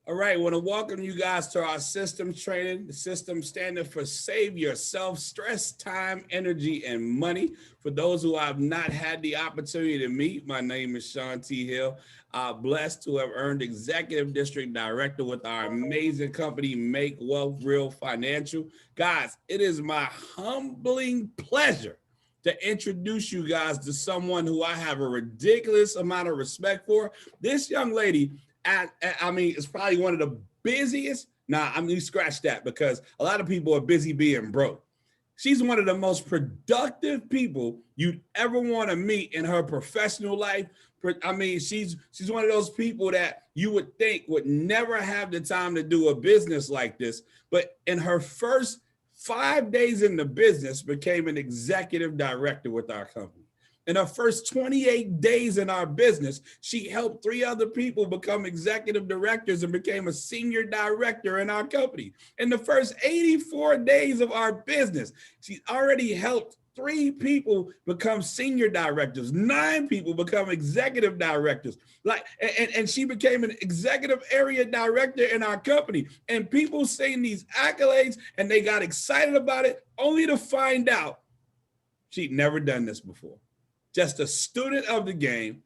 All right, I want to welcome you guys to our systems training. The system standing for Save Yourself, Stress, Time, Energy, and Money. For those who have not had the opportunity to meet, my name is Sean T. Hill. Blessed to have earned Executive District Director with our amazing company, Make Wealth Real Financial. Guys, it is my humbling pleasure to introduce you guys to someone who I have a ridiculous amount of respect for. This young lady, I mean, it's probably one of the busiest. Nah, I mean, scratch that, because a lot of people are busy being broke. She's one of the most productive people you'd ever want to meet in her professional life. I mean, she's one of those people that you would think would never have the time to do a business like this. But in her first 5 days in the business, became an executive director with our company. In her first 28 days in our business, she helped 3 other people become executive directors and became a senior director in our company. In the first 84 days of our business, she's already helped 3 people become senior directors, 9 people become executive directors. And she became an executive area director in our company. And people saying these accolades and they got excited about it, only to find out she'd never done this before. Just a student of the game,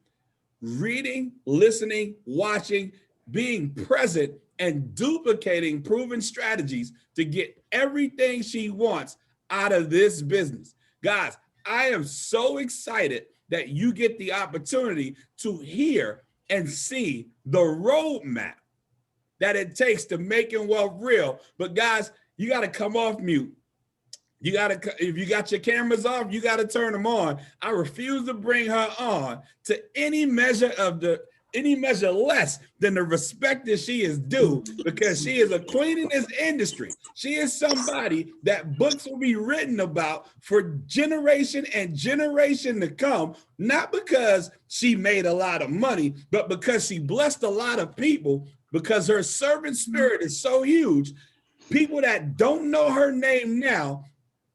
reading, listening, watching, being present, and duplicating proven strategies to get everything she wants out of this business. Guys, I am so excited that you get the opportunity to hear and see the roadmap that it takes to making wealth real. But guys, you got to come off mute. You gotta, if you got your cameras off, you gotta turn them on. I refuse to bring her on to any measure less than the respect that she is due, because she is a queen in this industry. She is somebody that books will be written about for generation and generation to come, not because she made a lot of money, but because she blessed a lot of people, because her servant spirit is so huge. People that don't know her name now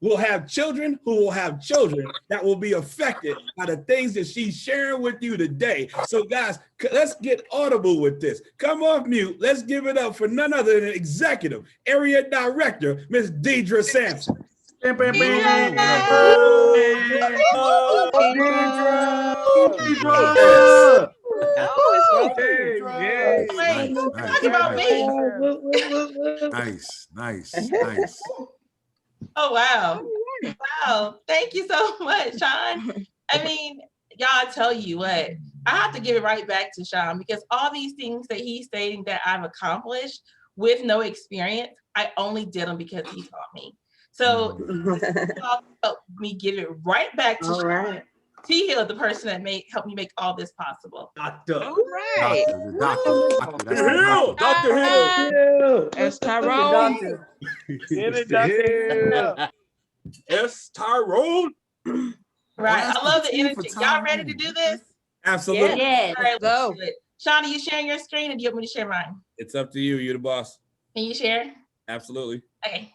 will have children who will have children that will be affected by the things that she's sharing with you today. So guys, let's get audible with this. Come off mute. Let's give it up for none other than Executive Area Director, Miss Deidra Sampson. Nice. Oh, wow. Wow. Thank you so much, Sean. I mean, y'all, tell you what, I have to give it right back to Sean, because all these things that he's stating that I've accomplished with no experience, I only did them because he taught me. So y'all helped me give it right back to Sean. Right. T Hill, the person that helped me make all this possible. Doctor. All right. Dr. Hill. Dr. Hill. That's Tyrone. Yes, Tyrone. Right. I love the energy. Y'all ready to do this? Absolutely. Yes. All right, let's go. Sean, are you sharing your screen, or do you want me to share mine? It's up to you. You're the boss. Can you share? Absolutely. Okay.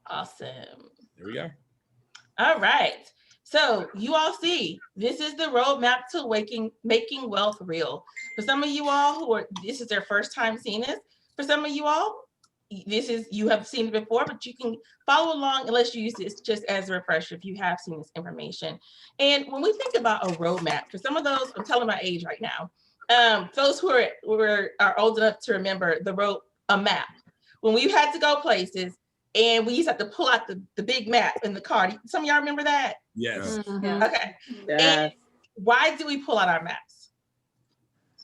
Awesome. There we go. All right. So you all see, this is the roadmap to making wealth real. For some of you all this is their first time seeing this. For some of you all, you have seen it before, but you can follow along and let's use this just as a refresher if you have seen this information. And when we think about a roadmap, for some of those, I'm telling my age right now, those who are old enough to remember a map. When we had to go places and we used to have to pull out the big map in the car. Some of y'all remember that? Yes. Mm-hmm. Okay. Yeah. And why do we pull out our maps?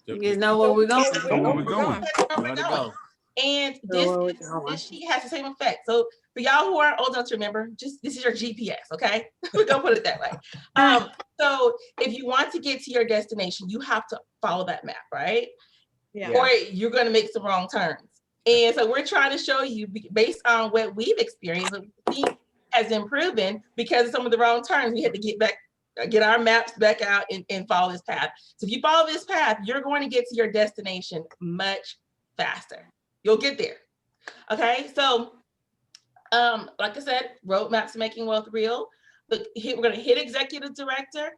You know where we're going. Where we're going. And this sheet has the same effect. So for y'all who aren't old enough to remember, this is your GPS, okay? We're gonna put it that way. So if you want to get to your destination, you have to follow that map, right? Yeah. Or you're gonna make some wrong turns. And so we're trying to show you, based on what we've experienced, has improved because of some of the wrong turns. We had to get our maps back out and follow this path. So if you follow this path, you're going to get to your destination much faster. You'll get there. Okay, so like I said, roadmaps to making wealth real. But we're going to hit executive director.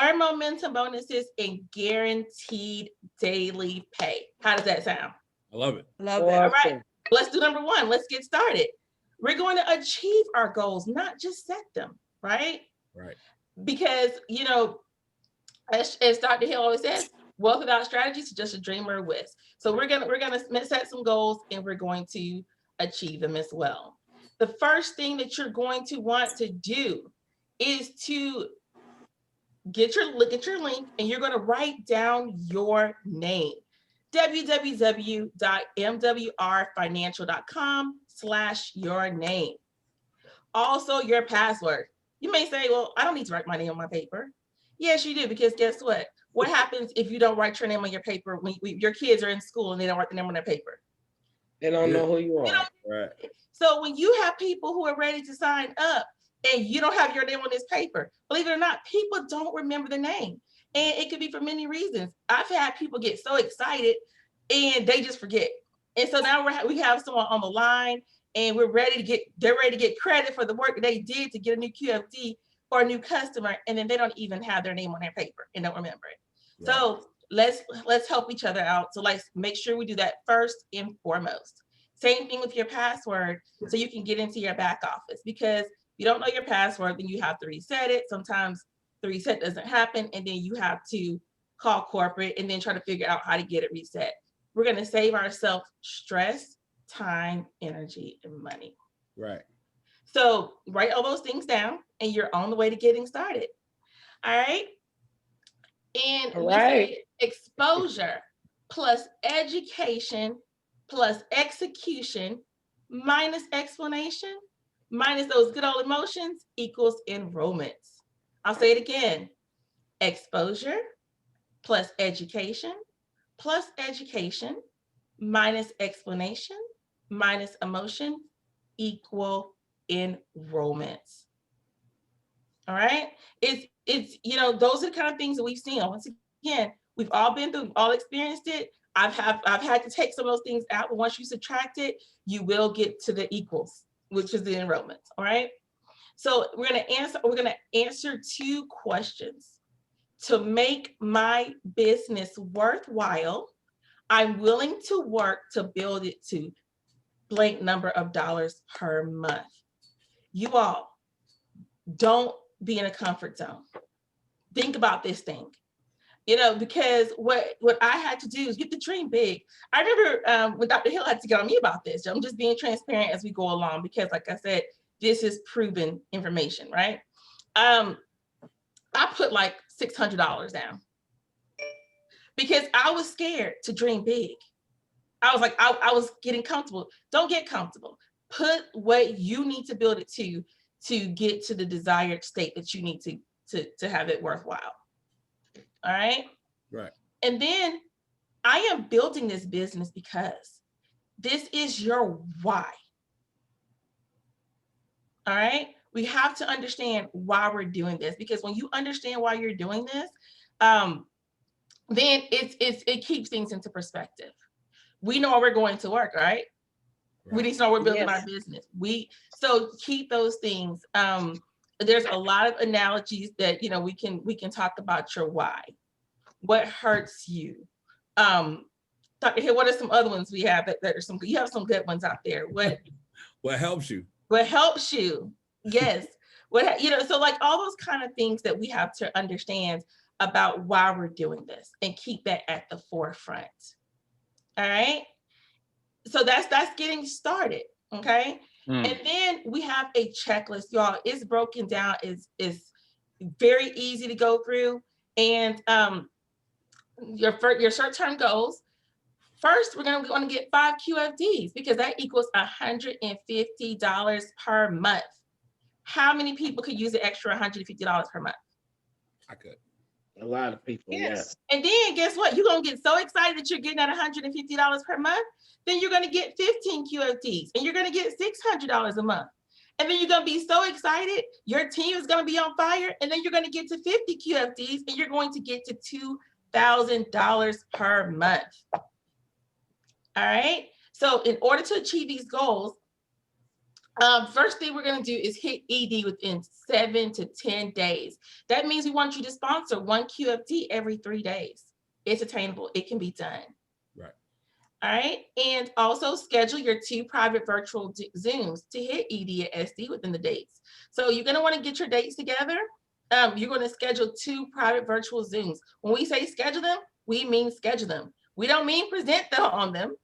earn momentum bonuses, and guaranteed daily pay. How does that sound? I love it. Love it. All right, let's do number one. Let's get started. We're going to achieve our goals, not just set them, right? Right. Because, you know, as Dr. Hill always says, wealth without strategy is just a dream or a wish. So we're gonna set some goals and we're going to achieve them as well. The first thing that you're going to want to do is to get your link and you're going to write down your name. www.mwrfinancial.com/your name. Also your password. You may say, well, I don't need to write my name on my paper. Yes, you do, because guess what? What happens if you don't write your name on your paper when your kids are in school and they don't write the name on their paper? They don't know who you are. Right. So when you have people who are ready to sign up and you don't have your name on this paper, believe it or not, people don't remember the name. And it could be for many reasons. I've had people get so excited and they just forget. And so now we have someone on the line and they're ready to get credit for the work that they did to get a new QFD or a new customer, and then they don't even have their name on their paper and don't remember it. Right. So let's help each other out. So let's make sure we do that first and foremost. Same thing with your password, so you can get into your back office, because if you don't know your password, then you have to reset it. Sometimes the reset doesn't happen, and then you have to call corporate and then try to figure out how to get it reset. We're going to save ourselves stress, time, energy, and money. Right. So write all those things down and you're on the way to getting started. All right. And we say exposure plus education plus execution minus explanation minus those good old emotions equals enrollments. I'll say it again. Exposure plus education minus explanation minus emotion equal enrollments. All right. It's you know, those are the kind of things that we've seen. Once again, we've all been through, all experienced it. I've had to take some of those things out, but once you subtract it, you will get to the equals, which is the enrollments. All right. So we're gonna answer two questions. To make my business worthwhile, I'm willing to work to build it to blank number of dollars per month. You all don't be in a comfort zone. Think about this thing, you know, because what I had to do is get the dream big. I remember when Dr. Hill had to get on me about this. I'm just being transparent as we go along, because like I said, this is proven information, right? I put like $600 down because I was scared to dream big. I was like, I was getting comfortable. Don't get comfortable. Put what you need to build it to get to the desired state that you need to have it worthwhile. All right. Right. And then I am building this business because this is your why. All right. We have to understand why we're doing this, because when you understand why you're doing this, then it keeps things into perspective. We know where we're going to work, right? We need to know we're building our business. So keep those things. There's a lot of analogies that, you know, we can talk about your why. What hurts you? Dr. Hill, what are some other ones we have that are some? You have some good ones out there. What helps you? What helps you? Yes. So like all those kind of things that we have to understand about why we're doing this and keep that at the forefront. All right. So that's getting started. Okay. And then we have a checklist, y'all. It's broken down. It's very easy to go through. And your short-term goals. First, we're going to get 5 QFDs, because that equals $150 per month. How many people could use an extra $150 per month? I could. A lot of people, yes. And then guess what? You're going to get so excited that you're getting that $150 per month. Then you're going to get 15 QFDs and you're going to get $600 a month. And then you're going to be so excited. Your team is going to be on fire. And then you're going to get to 50 QFDs and you're going to get to $2,000 per month. All right. So in order to achieve these goals, First thing we're going to do is hit ED within 7 to 10 days. That means we want you to sponsor one QFD every 3 days. It's attainable. It can be done. Right. All right. And also schedule your 2 private virtual Zooms to hit ED and SD within the dates. So you're going to want to get your dates together. You're going to schedule 2 private virtual Zooms. When we say schedule them, we mean schedule them. We don't mean present them on them.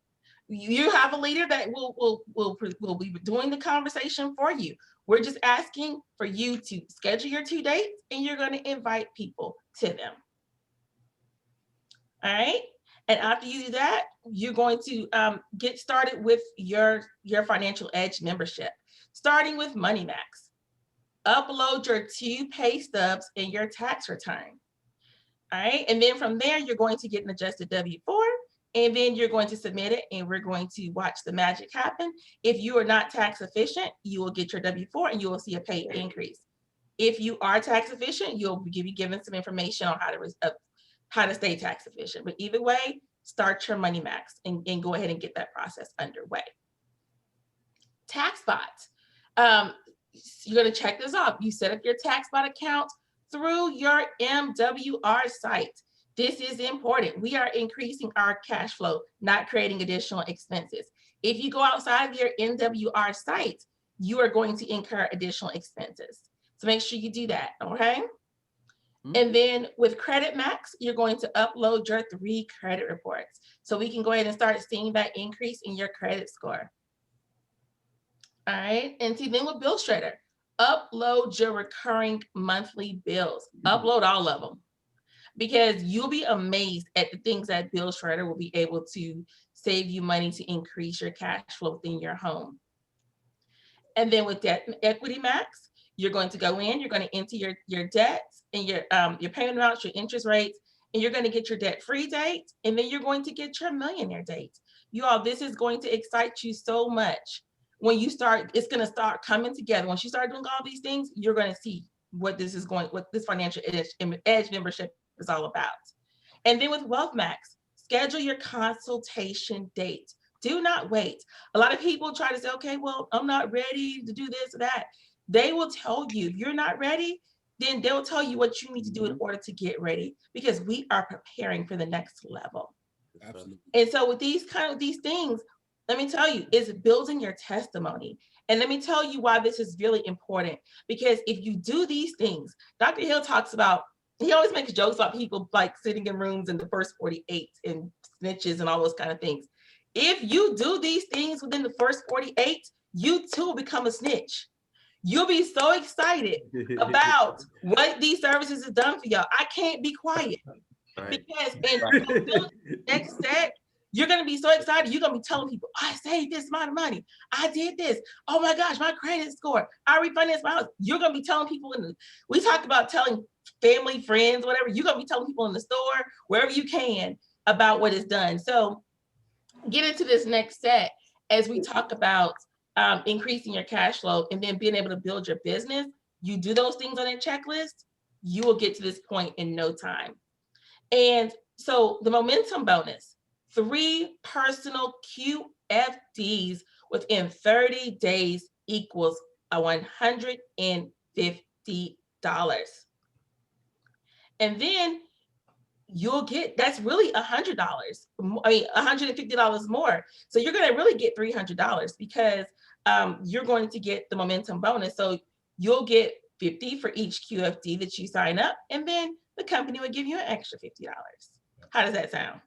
You have a leader that will be doing the conversation for you. We're just asking for you to schedule your 2 dates, and you're going to invite people to them. All right. And after you do that, you're going to get started with your Financial Edge membership, starting with Money Max. Upload your 2 pay stubs in your tax return. All right. And then from there, you're going to get an adjusted W-4. And then you're going to submit it, and we're going to watch the magic happen. If you are not tax efficient, you will get your W-4 and you will see a pay increase. If you are tax efficient, you'll be given some information on how to stay tax efficient. But either way, start your Money Max and go ahead and get that process underway. TaxBot. You're going to check this off. You set up your TaxBot account through your MWR site. This is important. We are increasing our cash flow, not creating additional expenses. If you go outside of your MWR site, you are going to incur additional expenses. So make sure you do that, okay? And then with Credit Max, you're going to upload your 3 credit reports. So we can go ahead and start seeing that increase in your credit score. All right, and see, then with Bill Shredder, upload your recurring monthly bills. Upload all of them, because you'll be amazed at the things that Bill Shredder will be able to save you money to increase your cash flow within your home. And then with Debt Equity Max, you're going to go in, you're going to enter your debts and your payment amounts, your interest rates, and you're going to get your debt-free date, and then you're going to get your millionaire date. You all, this is going to excite you so much. When you start, it's going to start coming together. Once you start doing all these things, you're going to see what this Financial Edge membership is all about. And then with Wealth Max, schedule your consultation date. Do not wait. A lot of people try to say, okay, well, I'm not ready to do this or that. They will tell you, if you're not ready, then they'll tell you what you need to do in order to get ready, because we are preparing for the next level. Absolutely. And so with these things, let me tell you, it's building your testimony. And let me tell you why this is really important, because if you do these things, Dr. Hill talks about, he always makes jokes about people like sitting in rooms in the first 48 and snitches and all those kind of things. If you do these things within the first 48, you too become a snitch. You'll be so excited about what these services have done for y'all. I can't be quiet. Right. Because in next set, you're going to be so excited. You're going to be telling people, I saved this amount of money. I did this. Oh my gosh, my credit score. I refinanced my house. You're going to be telling people we talked about telling family, friends, whatever. You're going to be telling people in the store, wherever you can, about what is done. So get into this next set as we talk about increasing your cash flow and then being able to build your business. You do those things on a checklist, you will get to this point in no time. And so the momentum bonus, 3 personal QFDs within 30 days equals $150. And then you'll get, that's really $100. I mean, $150 more. So you're going to really get $300 because you're going to get the momentum bonus. So you'll get 50 for each QFD that you sign up, and then the company will give you an extra $50. How does that sound?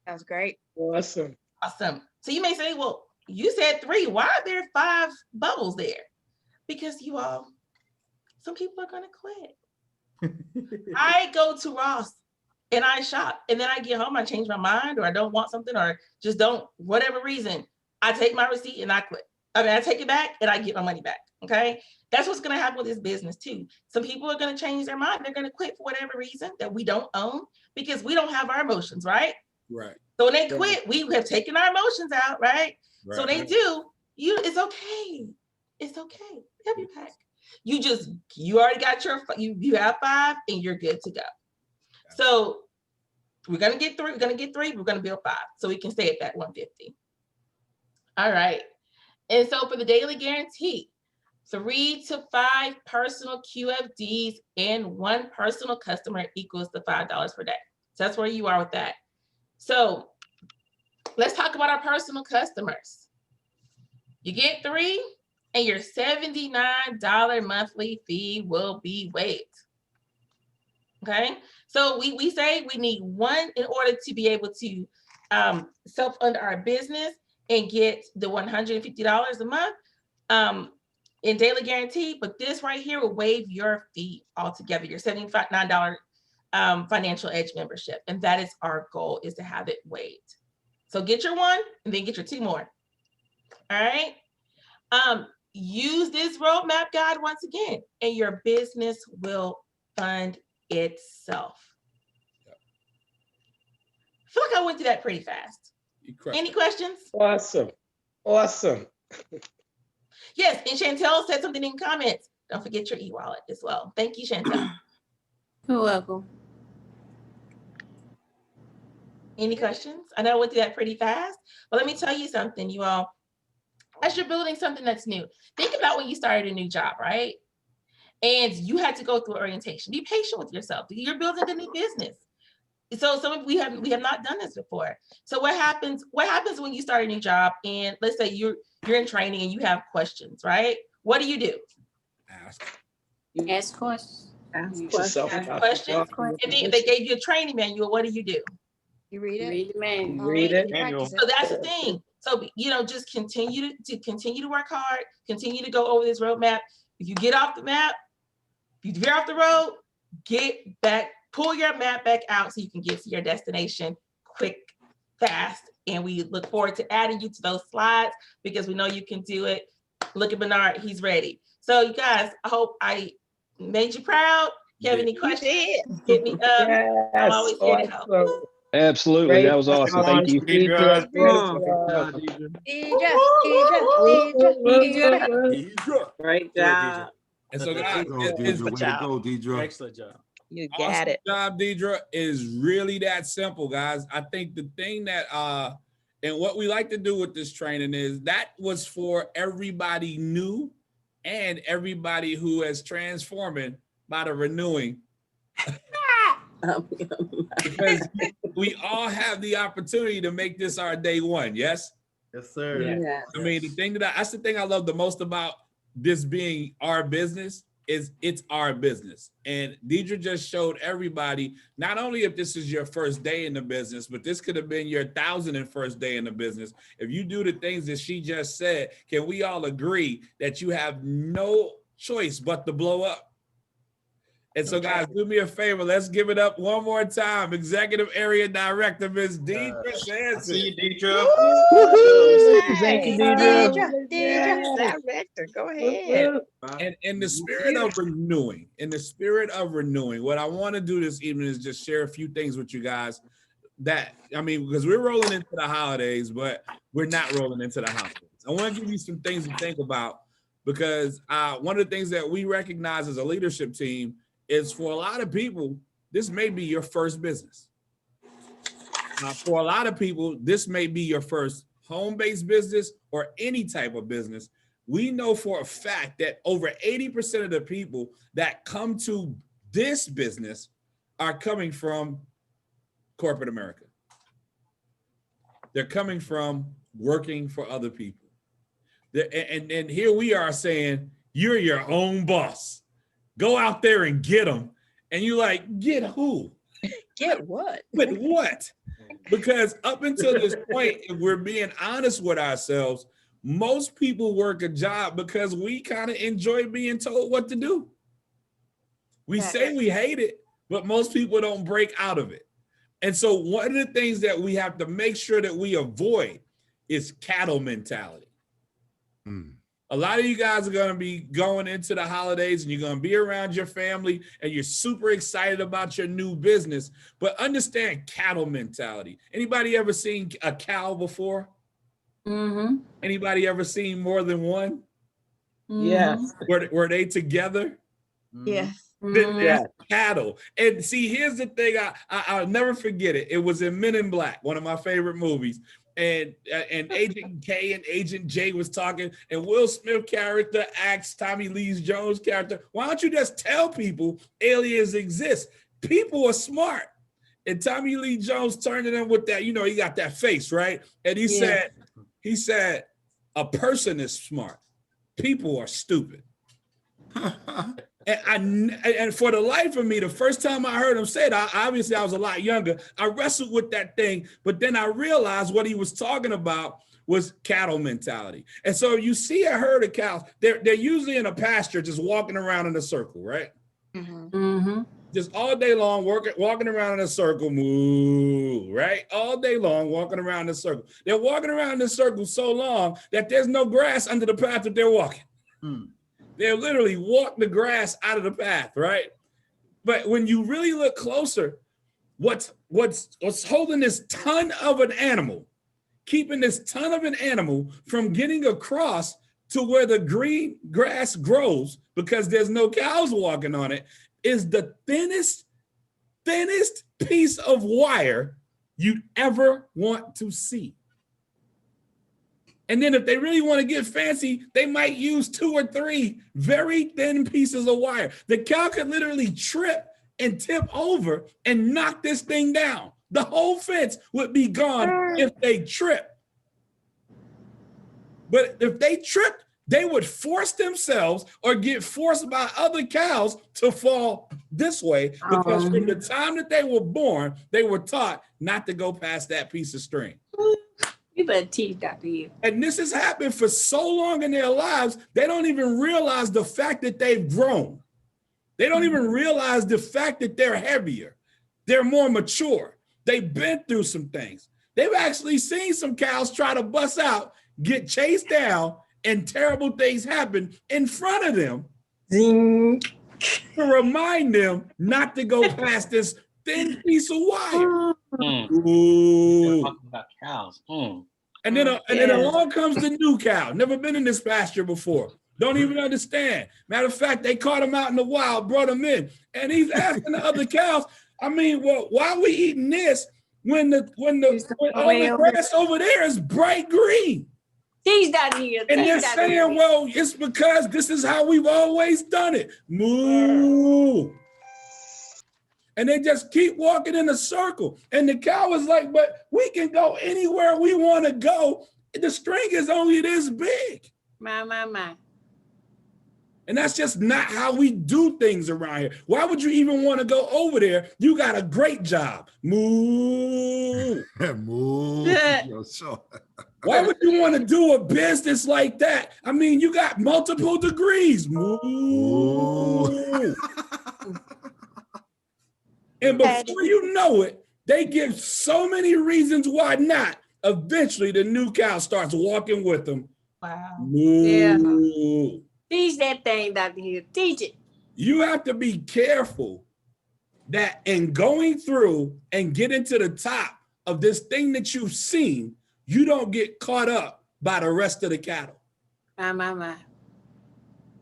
Sounds great. Awesome. Awesome. So you may say, well, you said 3. Why are there 5 bubbles there? Because you all, some people are going to quit. I go to Ross and I shop, and then I get home, I change my mind, or I don't want something, or just don't, whatever reason, I take my receipt and I quit. I mean, I take it back and I get my money back. Okay. That's what's going to happen with this business too. Some people are going to change their mind. They're going to quit for whatever reason that we don't own, because we don't have our emotions, right? Right. So when they quit, we have taken our emotions out, right? So they do, it's okay. It's okay. They'll be back. You already got you have 5 and you're good to go. So we're going to get 3. We're going to get 3. We're going to build 5. So we can stay at that 150. All right. And so for the daily guarantee, 3 to 5 personal QFDs and 1 personal customer equals the $5 per day. So that's where you are with that. So let's talk about our personal customers. You get 3 and your $79 monthly fee will be waived. Okay, so we say we need 1 in order to be able to self-fund our business and get the $150 a month in daily guarantee, but this right here will waive your fee altogether, your $79 financial edge membership. And that is our goal, is to have it waived. So get your 1 and then get your 2 more. All right. Use this roadmap guide once again, and your business will fund itself. I feel like I went through that pretty fast. Any questions? Awesome. Awesome. Yes, and Chantel said something in comments. Don't forget your e-wallet as well. Thank you, Chantel. You're welcome. Any questions? I know I went through that pretty fast, but let me tell you something, you all. As you're building something that's new, think about when you started a new job, right? And you had to go through orientation. Be patient with yourself. You're building a new business. So some of we have not done this before. So what happens when you start a new job and let's say you're in training and you have questions, right? What do? Ask. Ask questions. Ask questions. And then they gave you a training manual. What do? You read it. Read the manual. Read it. So that's the thing. So just continue to work hard. Continue to go over this roadmap. If you get off the map, if you veer off the road, get back. Pull your map back out so you can get to your destination quick, fast. And we look forward to adding you to those slides because we know you can do it. Look at Bernard, he's ready. So you guys, I hope I made you proud. If you have any questions, hit me up. Yes, I'm always here to help. awesome. Absolutely. Great. That was awesome. Thank you. Deidra. Deidra. Great job. And so guys, Way to go, Deidra. Excellent job. You awesome got it. job, Deidra, is really that simple, guys. I think the thing that and what we like to do with this training is that was for everybody new and everybody who is transforming by the renewing. Because we all have the opportunity to make this our day 1. Yes. Yes, sir. Yeah. I mean, that's the thing I love the most about this being our business is it's our business. And Deidra just showed everybody, not only if this is your first day in the business, but this could have been your 1,001st day in the business. If you do the things that she just said, can we all agree that you have no choice but to blow up? And so guys, do me a favor. Let's give it up one more time. Executive Area Director, Ms. Deidra Sampson. See you, Deidra. Thank you, Deidra. Deidra, director, go ahead. And in the spirit of renewing, what I want to do this evening is just share a few things with you guys because we're rolling into the holidays, but we're not rolling into the holidays. I want to give you some things to think about because one of the things that we recognize as a leadership team is for a lot of people, this may be your first business. For a lot of people, this may be your first home-based business or any type of business. We know for a fact that over 80% of the people that come to this business are coming from corporate America. They're coming from working for other people. And here we are saying, you're your own boss. Go out there and get them. And you're like, get who? Get what? But what? Because up until this point, if we're being honest with ourselves, most people work a job because we kind of enjoy being told what to do. We say we hate it, but most people don't break out of it. And so one of the things that we have to make sure that we avoid is cattle mentality. A lot of you guys are going to be going into the holidays and you're going to be around your family and you're super excited about your new business, but understand cattle mentality. Anybody ever seen a cow before? Mm-hmm. Anybody ever seen more than one? Yes. Were they together? Yes. That's cattle. And see, here's the thing, I'll never forget it. It was in Men in Black, one of my favorite movies. and Agent K and Agent J was talking, and Will Smith character asked Tommy Lee Jones character, why don't you just tell people aliens exist? People are smart. And Tommy Lee Jones turned to them with that, you know, he got that face, right? And he said, a person is smart. People are stupid. And for the life of me, the first time I heard him say it, obviously I was a lot younger. I wrestled with that thing, but then I realized what he was talking about was cattle mentality. And so you see a herd of cows, they're usually in a pasture, just walking around in a circle, right? Just all day long, walking around in a circle, moo, right? All day long, walking around in a circle. They're walking around in a circle so long that there's no grass under the path that they're walking. They'll literally walk the grass out of the path, right? But when you really look closer, what's holding this ton of an animal, keeping this ton of an animal from getting across to where the green grass grows because there's no cows walking on it, is the thinnest piece of wire you'd ever want to see. And then if they really want to get fancy, they might use 2 or 3 very thin pieces of wire. The cow could literally trip and tip over and knock this thing down. The whole fence would be gone if they trip. But if they tripped, they would force themselves or get forced by other cows to fall this way because from the time that they were born, they were taught not to go past that piece of string. You better teach Dr. Hill. And this has happened for so long in their lives, they don't even realize the fact that they've grown. They don't even realize the fact that they're heavier. They're more mature. They've been through some things. They've actually seen some cows try to bust out, get chased down, and terrible things happen in front of them to remind them not to go past this thin piece of wire. Ooh. About cows. And then along comes the new cow. Never been in this pasture before. Don't even understand. Matter of fact, they caught him out in the wild, brought him in, and he's asking the other cows, I mean, well, why are we eating this when all the grass over there is bright green? Teach Dr. Hill. And they're saying, well, it's because this is how we've always done it. Moo. And they just keep walking in a circle. And the cow is like, but we can go anywhere we want to go. The string is only this big. My. And that's just not how we do things around here. Why would you even want to go over there? You got a great job. Moo. Moo. Yo, sure. Why would you want to do a business like that? I mean, you got multiple degrees. Moo. And before you know it, they give so many reasons why not. Eventually, the new cow starts walking with them. Wow. Moo. Yeah. Teach that thing, Dr. Hill. Teach it. You have to be careful that in going through and getting to the top of this thing that you've seen, you don't get caught up by the rest of the cattle. My.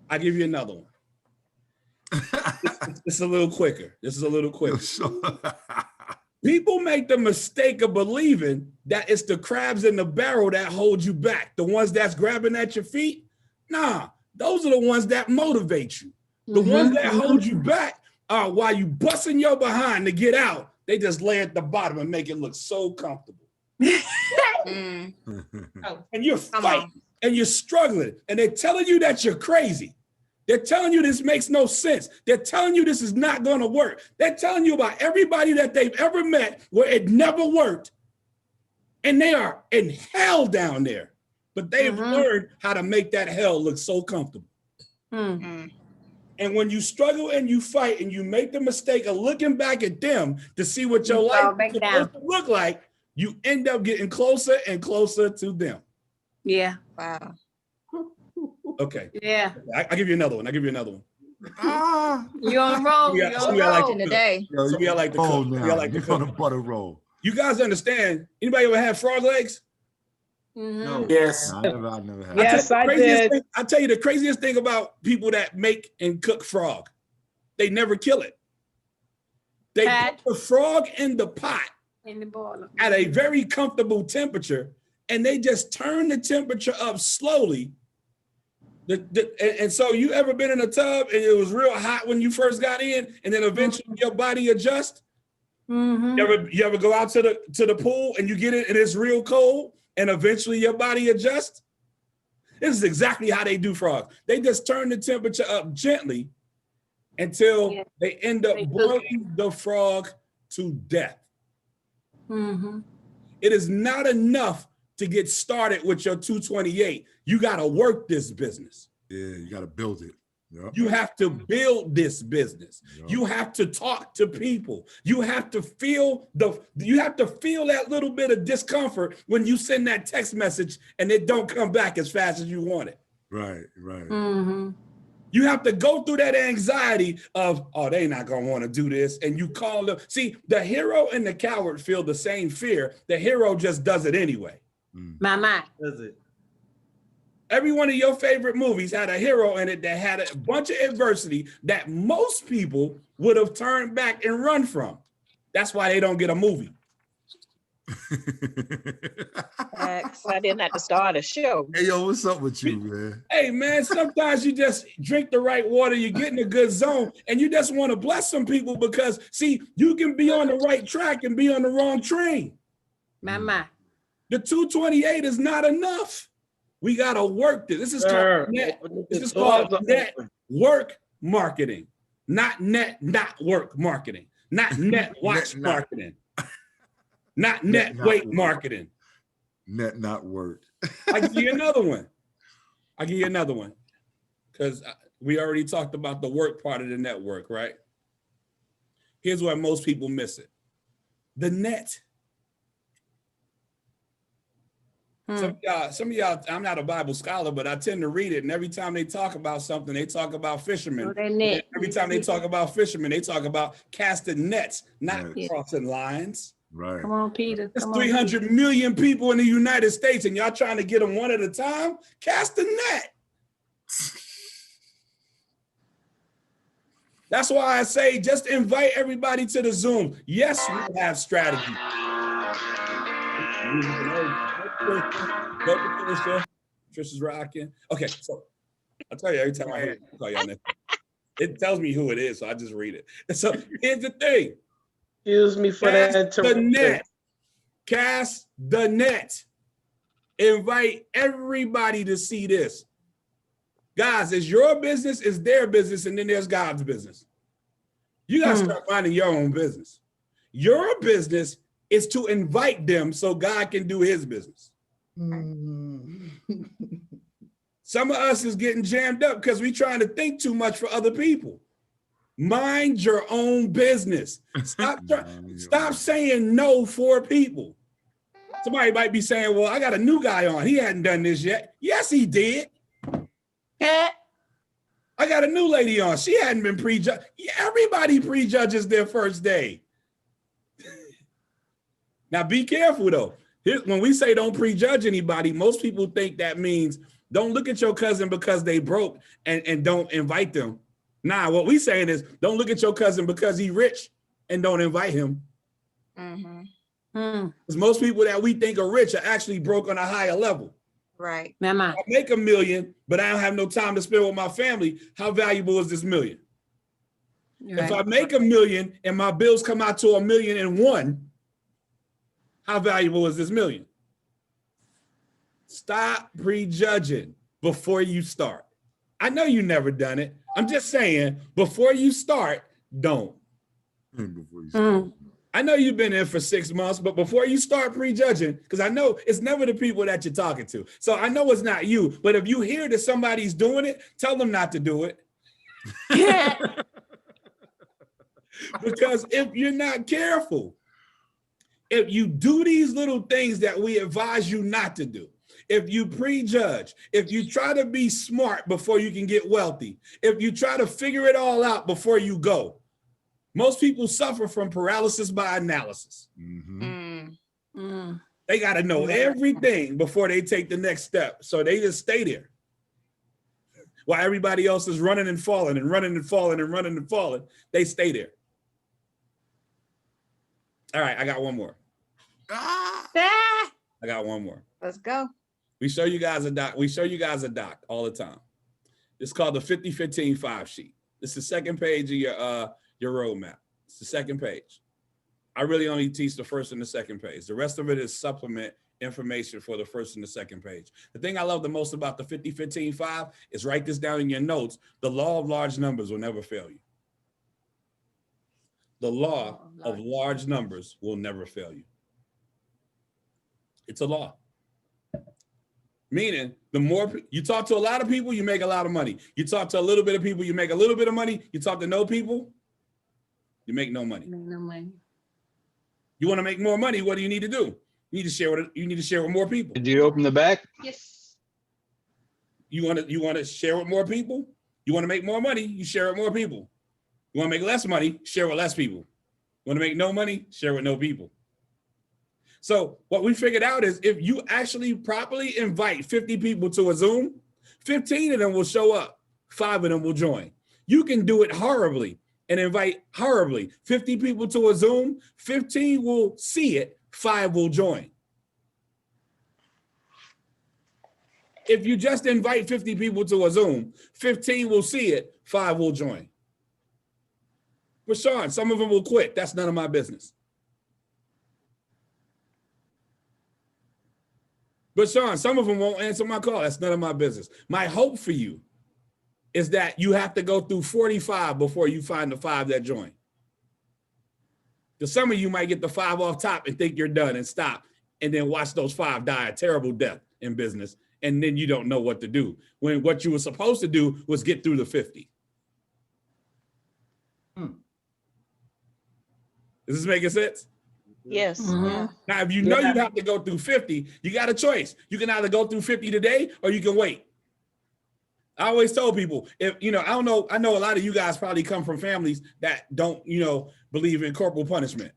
I'll give you another one. It's a little quicker. This is a little quicker. People make the mistake of believing that it's the crabs in the barrel that hold you back. The ones that's grabbing at your feet. Nah, those are the ones that motivate you. The ones that hold you back are while you busting your behind to get out, they just lay at the bottom and make it look so comfortable. And you're fighting and you're struggling and they're telling you that you're crazy. They're telling you this makes no sense. They're telling you this is not going to work. They're telling you about everybody that they've ever met where it never worked. And they are in hell down there. But they've learned how to make that hell look so comfortable. And when you struggle and you fight and you make the mistake of looking back at them to see what your life is supposed to look like, you end up getting closer and closer to them. Yeah. Wow. Okay. Yeah. I'll give you another one. You on a roll. You got today. So we got like the roll cook. now. We got like the You're on a cook. butter roll. You guys understand? Anybody ever had frog legs? No. Yes. I never had. Yes, I did. I'll tell you the craziest thing about people that make and cook frog. They never kill it. They put the frog in the pot in the boiler at a very comfortable temperature, and they just turn the temperature up slowly. And so you ever been in a tub and it was real hot when you first got in, and then eventually your body adjusts? You ever go out to the pool and you get it and it's real cold and eventually your body adjusts? This is exactly how they do frogs. They just turn the temperature up gently until they end up boiling the frog to death. It is not enough to get started with your 228. You got to work this business. Yeah, you got to build it. Yep. You have to build this business. Yep. You have to talk to people. You have to feel that little bit of discomfort when you send that text message and it don't come back as fast as you want it. Right, right. You have to go through that anxiety of, oh, they not gonna want to do this. And you call them. See, the hero and the coward feel the same fear. The hero just does it anyway. Mama. Does it? Every one of your favorite movies had a hero in it that had a bunch of adversity that most people would have turned back and run from. That's why they don't get a movie. I didn't have to start a show. Hey, yo, what's up with you, man? Hey, man, sometimes you just drink the right water, you get in a good zone, and you just want to bless some people because, see, you can be on the right track and be on the wrong train. Mama. The 228 is not enough. We got to work this. This is called network marketing, not work marketing, not net watch marketing, not net weight marketing. Net not work. I give you another one. Because we already talked about the work part of the network, right? Here's where most people miss it. The net. Some of y'all, I'm not a Bible scholar, but I tend to read it. And every time they talk about something, they talk about fishermen. Every time they talk about fishermen, they talk about casting nets, not crossing lines. Right. Come on, Peter. There's 300 million people in the United States, and y'all trying to get them one at a time? Cast a net. That's why I say just invite everybody to the Zoom. Yes, we have strategy. Trisha's rocking. Okay, so I'll tell you every time I hear it, I'll tell y'all next. It tells me who it is, so I just read it. So here's the thing. Excuse me for that. The net. Cast the net. Invite everybody to see this. Guys, it's your business, it's their business, and then there's God's business. You got to start minding your own business. Your business is to invite them so God can do his business. Some of us is getting jammed up because we trying to think too much for other people. Mind your own business. Stop saying no for people. Somebody might be saying, well, I got a new guy on. He hadn't done this yet. Yes, he did. I got a new lady on. She hadn't been prejudged. Everybody prejudges their first day. Now, be careful, though. When we say don't prejudge anybody, most people think that means don't look at your cousin because they broke and don't invite them. Nah, what we saying is don't look at your cousin because he rich and don't invite him. Because most people that we think are rich are actually broke on a higher level. Right. I make $1 million, but I don't have no time to spend with my family. How valuable is this $1 million? Right. If I make $1 million and my bills come out to $1,000,001, how valuable is this $1 million? Stop prejudging before you start. I know you never done it. I'm just saying, before you start, don't. Before you start. I know you've been in for 6 months, but before you start prejudging, because I know it's never the people that you're talking to. So I know it's not you, but if you hear that somebody's doing it, tell them not to do it. Because if you're not careful, if you do these little things that we advise you not to do, if you prejudge, if you try to be smart before you can get wealthy, if you try to figure it all out before you go, most people suffer from paralysis by analysis. They got to know everything before they take the next step. So they just stay there. While everybody else is running and falling and running and falling and running and falling, they stay there. All right, I got one more. I got one more. Let's go. We show you guys a doc. We show you guys a doc all the time. It's called the 50-15-5 sheet. It's the second page of your roadmap. It's the second page. I really only teach the first and the second page. The rest of it is supplement information for the first and the second page. The thing I love the most about the 50-15-5 is write this down in your notes. The law of large numbers will never fail you. The law of large numbers will never fail you. It's a law. Meaning, the more you talk to a lot of people, you make a lot of money. You talk to a little bit of people, you make a little bit of money. You talk to no people, you make no money. No money. You want to make more money, what do you need to do? You need to share with more people. Did you open the back? Yes. You want to share with more people? You want to make more money, you share with more people. You want to make less money, share with less people. You want to make no money, share with no people. So what we figured out is if you actually properly invite 50 people to a Zoom, 15 of them will show up, 5 of them will join. You can do it horribly and invite horribly. 50 people to a Zoom, 15 will see it, 5 will join. If you just invite 50 people to a Zoom, 15 will see it, 5 will join. But Sean, some of them will quit. That's none of my business. But Sean, some of them won't answer my call. That's none of my business. My hope for you is that you have to go through 45 before you find the 5 that join. Because some of you might get the 5 off top and think you're done and stop, and then watch those 5 die a terrible death in business, and then you don't know what to do. When what you were supposed to do was get through the 50. Is this making sense? Yes. Mhm. Now, if you know you have to go through 50, you got a choice. You can either go through 50 today or you can wait. I always told people, if I know a lot of you guys probably come from families that don't, believe in corporal punishment.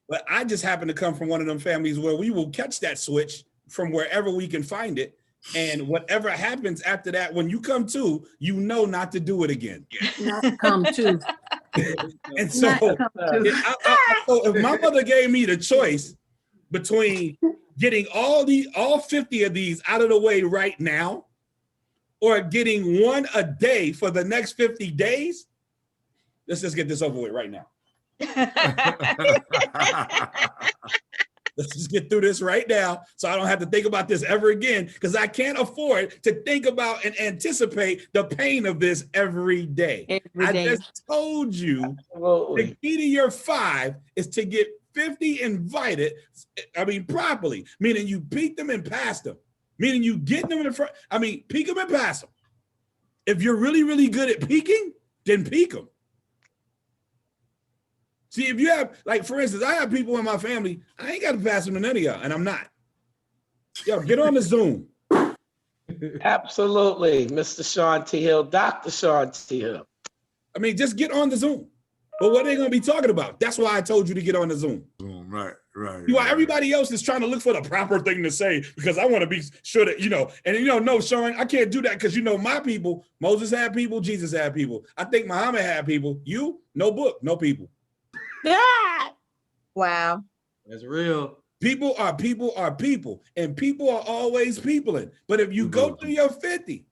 But I just happen to come from one of them families where we will catch that switch from wherever we can find it. And whatever happens after that, when you come to, you know not to do it again. Not come to. And so, Not come to. so if my mother gave me the choice between getting all 50 of these out of the way right now, or getting one a day for the next 50 days, let's just get this over with right now. Let's just get through this right now so I don't have to think about this ever again, because I can't afford to think about and anticipate the pain of this every day. Every day. I just told you Absolutely. the key to your 5 is to get 50 invited, properly, meaning you peak them and pass them, meaning you get them in the front, peak them and pass them. If you're really, really good at peaking, then peak them. See, if you have, like, for instance, I have people in my family, I ain't got to pass them to none of y'all, and I'm not. Yo, get on the Zoom. Absolutely, Mr. Sean T. Hill, Dr. Sean T. Hill. Just get on the Zoom. But what are they going to be talking about? That's why I told you to get on the Zoom. Right. While everybody else is trying to look for the proper thing to say, because I want to be sure that, no, Sean, I can't do that because, my people, Moses had people, Jesus had people. I think Muhammad had people. You, no book, no people. Wow. That's real. People are people, and people are always peopling. But if you go through your 50,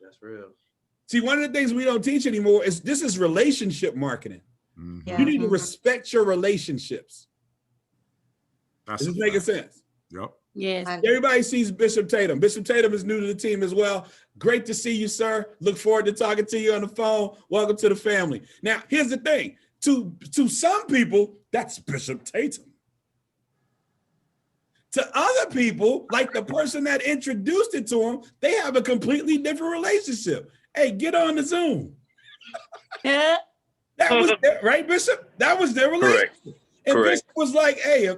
that's real. See, one of the things we don't teach anymore is this is relationship marketing. Mm-hmm. Yeah. You need to respect your relationships. That's Is this making sense? Yep. Yes. Everybody sees Bishop Tatum. Bishop Tatum is new to the team as well. Great to see you, sir. Look forward to talking to you on the phone. Welcome to the family. Now, here's the thing. To some people, that's Bishop Tatum. To other people, like the person that introduced it to them, they have a completely different relationship. Hey, get on the Zoom. That was right, Bishop? That was their relationship. Correct. And Correct. Bishop was like, hey,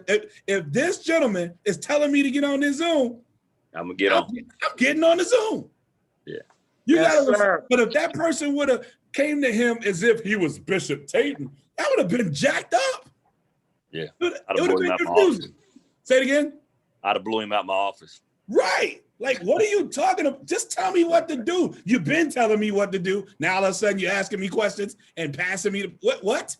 if this gentleman is telling me to get on this Zoom, I'm gonna get on. I'm getting on the Zoom. Yeah. But if that person would have came to him as if he was Bishop Tatum, that would have been jacked up. Yeah. It I'd would have have blew him been out my confusing. office. Say it again. I'd have blew him out my office. Right. Like, what are you talking about? Just tell me what to do. You've been telling me what to do. Now all of a sudden you're asking me questions and passing me what?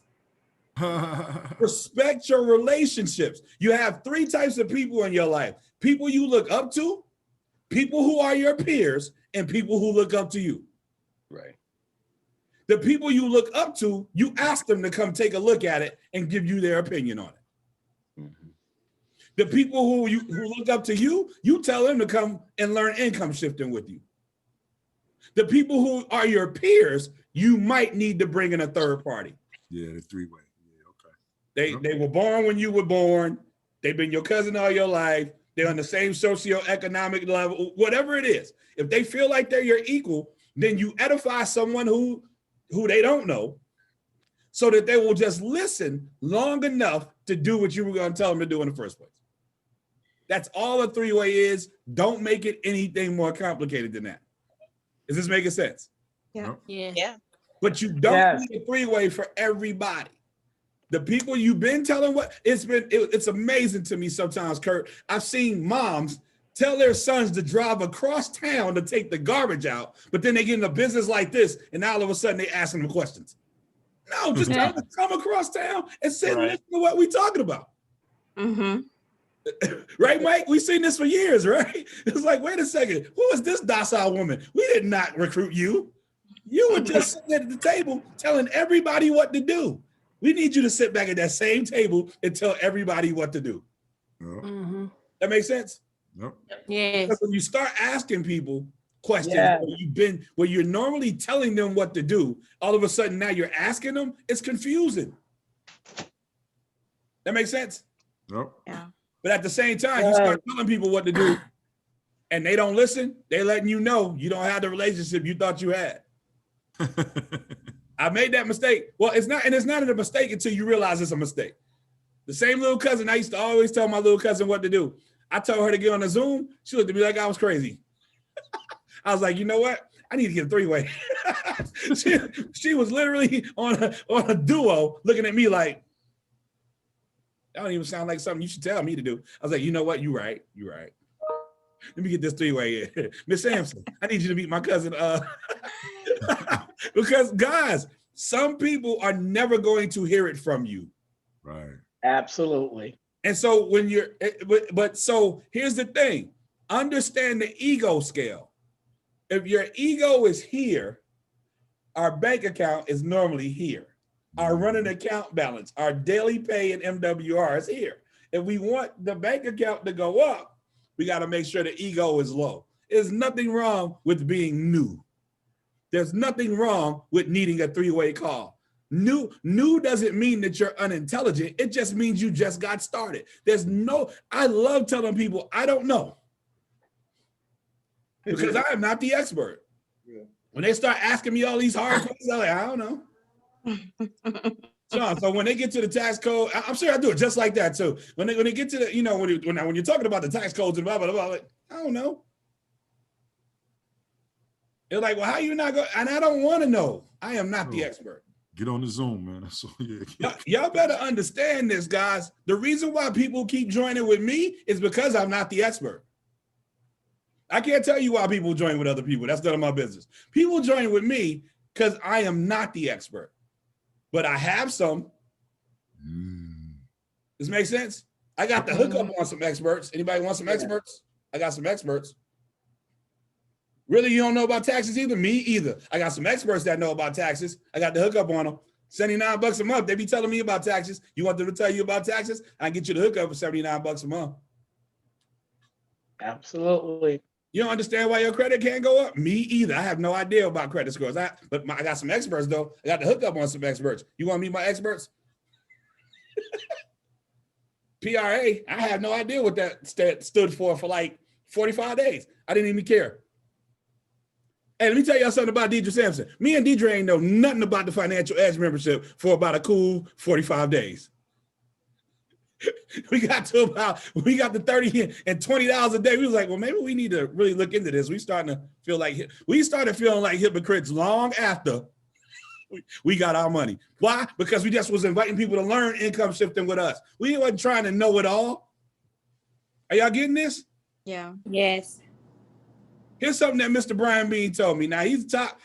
Respect your relationships. You have 3 types of people in your life: people you look up to, people who are your peers, and people who look up to you. Right. The people you look up to, you ask them to come take a look at it and give you their opinion on it. Mm-hmm. The people who look up to you, you tell them to come and learn income shifting with you. The people who are your peers, you might need to bring in a third party. Yeah, the 3-way. Yeah, okay. They were born when you were born. They've been your cousin all your life. They're on the same socioeconomic level, whatever it is. If they feel like they're your equal, then you edify someone who they don't know, so that they will just listen long enough to do what you were going to tell them to do in the first place. That's all a 3-way is. Don't make it anything more complicated than that. Is this making sense? Yeah. Yeah. Yeah. But you don't need a 3-way for everybody. The people you've been telling it's amazing to me sometimes, Kurt. I've seen moms tell their sons to drive across town to take the garbage out, but then they get in a business like this, and now all of a sudden they asking them questions. No, just tell them to come across town and sit and listen to what we're talking about. Mm-hmm. Right, Mike? We've seen this for years, right? It's like, wait a second, who is this docile woman? We did not recruit you. You were just sitting at the table telling everybody what to do. We need you to sit back at that same table and tell everybody what to do. Mm-hmm. That makes sense? Yep. Yes. Because when you start asking people questions where you're normally telling them what to do, all of a sudden now you're asking them, it's confusing. That makes sense? Yep. Yeah. But at the same time, you start telling people what to do and they don't listen, they're letting you know you don't have the relationship you thought you had. I made that mistake. Well, it's not a mistake until you realize it's a mistake. The same little cousin, I used to always tell my little cousin what to do. I told her to get on a Zoom. She looked at me like I was crazy. I was like, you know what? I need to get a 3-way. she was literally on a duo looking at me like, that don't even sound like something you should tell me to do. I was like, you know what? You're right. Let me get this 3-way in. Miss Sampson, I need you to meet my cousin. Because guys, some people are never going to hear it from you. Right. Absolutely. And so so here's the thing. Understand the ego scale. If your ego is here, our bank account is normally here. Our running account balance, our daily pay and MWR is here. If we want the bank account to go up, we got to make sure the ego is low. There's nothing wrong with being new. There's nothing wrong with needing a 3-way call. New doesn't mean that you're unintelligent. It just means you just got started. I love telling people I don't know, because I am not the expert. Yeah. When they start asking me all these hard questions, I'm like, I don't know. So when they get to the tax code, I'm sure I do it just like that too. When they get to the, when you're talking about the tax codes and blah, blah, blah, like, I don't know. They're like, well, how you not going? And I don't want to know. I am not the expert. Get on the Zoom, man. That's all. Yeah. Y'all better understand this, guys. The reason why people keep joining with me is because I'm not the expert. I can't tell you why people join with other people. That's none of my business. People join with me because I am not the expert, but I have some. This makes sense? I got the hookup on some experts. Anybody want some experts? I got some experts. Really, you don't know about taxes either? Me either. I got some experts that know about taxes. I got the hookup on them. $79 a month. They be telling me about taxes. You want them to tell you about taxes? I can get you the hookup for $79 a month. Absolutely. You don't understand why your credit can't go up? Me either. I have no idea about credit scores. I got some experts though. I got the hookup on some experts. You want to meet my experts? PRA, I have no idea what that stood for like 45 days. I didn't even care. Hey, let me tell y'all something about Deidra Sampson. Me and Deidra ain't know nothing about the Financial Edge membership for about a cool 45 days. We got to $30 and $20 a day. We was like, well, maybe we need to really look into this. We started feeling like hypocrites long after we got our money. Why? Because we just was inviting people to learn income shifting with us. We wasn't trying to know it all. Are y'all getting this? Yeah. Yes. Here's something that Mr. Brian Bean told me. Now he's top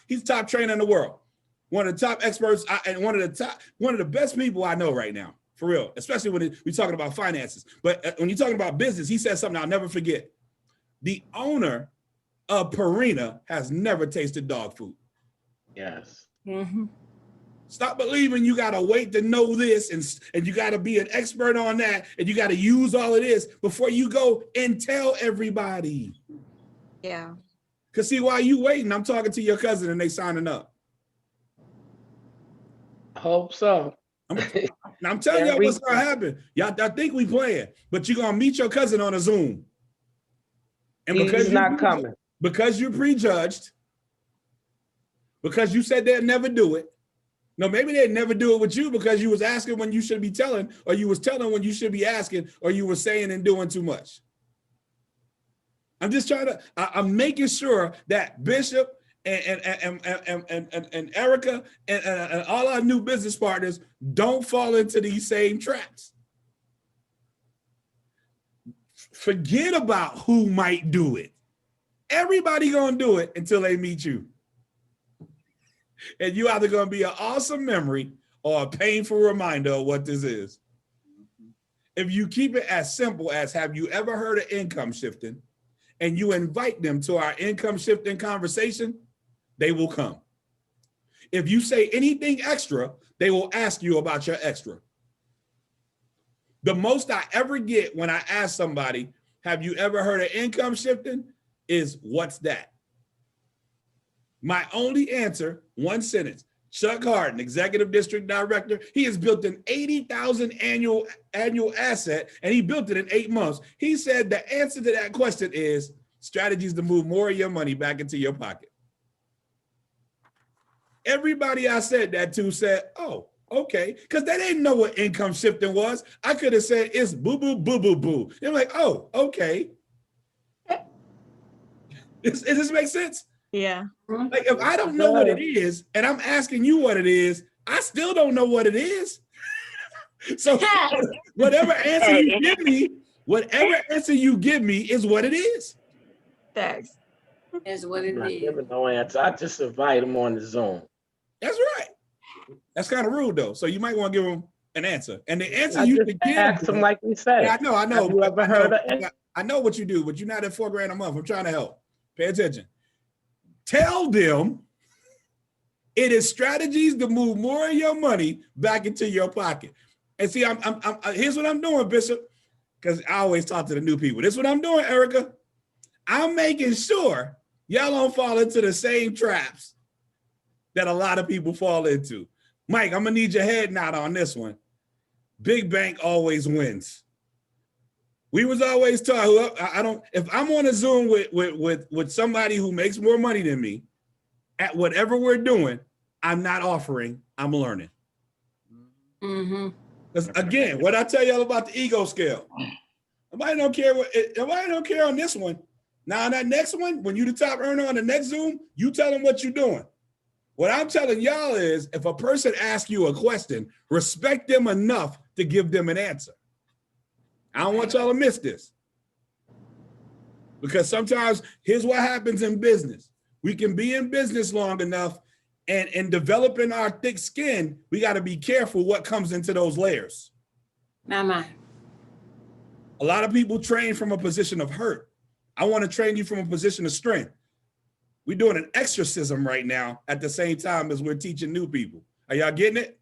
trainer in the world. one of the top experts and one of the best people I know right now, for real, especially when we're talking about finances. But when you're talking about business, he said something I'll never forget. The owner of Purina has never tasted dog food. Yes. Mm-hmm. Stop believing you gotta wait to know this and you gotta be an expert on that and you gotta use all of this before you go and tell everybody. Yeah. Cause see, while you waiting, I'm talking to your cousin and they signing up. I hope so. I'm telling y'all what's gonna happen. Y'all, I think we playing, but you're gonna meet your cousin on a Zoom. And because he's not coming. Because you're prejudged, because you said they'd never do it. No, maybe they'd never do it with you because you was asking when you should be telling, or you was telling when you should be asking, or you were saying and doing too much. I'm just trying to, I'm making sure that Bishop and Erica and all our new business partners don't fall into these same traps. Forget about who might do it. Everybody gonna do it until they meet you. And you either gonna be an awesome memory or a painful reminder of what this is. If you keep it as simple as, have you ever heard of income shifting? And you invite them to our income shifting conversation, they will come. If you say anything extra, they will ask you about your extra. The most I ever get when I ask somebody, have you ever heard of income shifting? Is what's that? My only answer, one sentence. Chuck Harden, Executive District Director, he has built an 80,000 annual asset, and he built it in 8 months. He said the answer to that question is strategies to move more of your money back into your pocket. Everybody I said that to said, oh, okay, because they didn't know what income shifting was. I could have said it's boo, boo, boo, boo, boo. They're like, oh, okay. Does this make sense? Yeah. Like, if I don't know what it is and I'm asking you what it is, I still don't know what it is. So whatever answer you give me is what it is. Thanks. That's what it I'm not is. giving no answer. I just invite him on the Zoom. That's right. That's kind of rude though. So you might want to give him an answer. And the answer I you just should give ask him like we said. Yeah, I know. Have you ever heard of it? I know what you do, but you're not at $4,000 a month. I'm trying to help. Pay attention. Tell them it is strategies to move more of your money back into your pocket. And see, here's what I'm doing, Bishop, because I always talk to the new people. This is what I'm doing, Erica. I'm making sure y'all don't fall into the same traps that a lot of people fall into. Mike, I'm gonna need your head nod on this one. Big bank always wins. We was always taught, if I'm on a Zoom with somebody who makes more money than me at whatever we're doing, I'm not offering, I'm learning. Mm-hmm. Because again, what I tell y'all about the ego scale, nobody don't care on this one. Now on that next one, when you the top earner on the next Zoom, you tell them what you're doing. What I'm telling y'all is, if a person asks you a question, respect them enough to give them an answer. I don't want y'all to miss this. Because sometimes, here's what happens in business. We can be in business long enough, and in developing our thick skin, we got to be careful what comes into those layers. Mama. A lot of people train from a position of hurt. I want to train you from a position of strength. We're doing an exorcism right now at the same time as we're teaching new people. Are y'all getting it?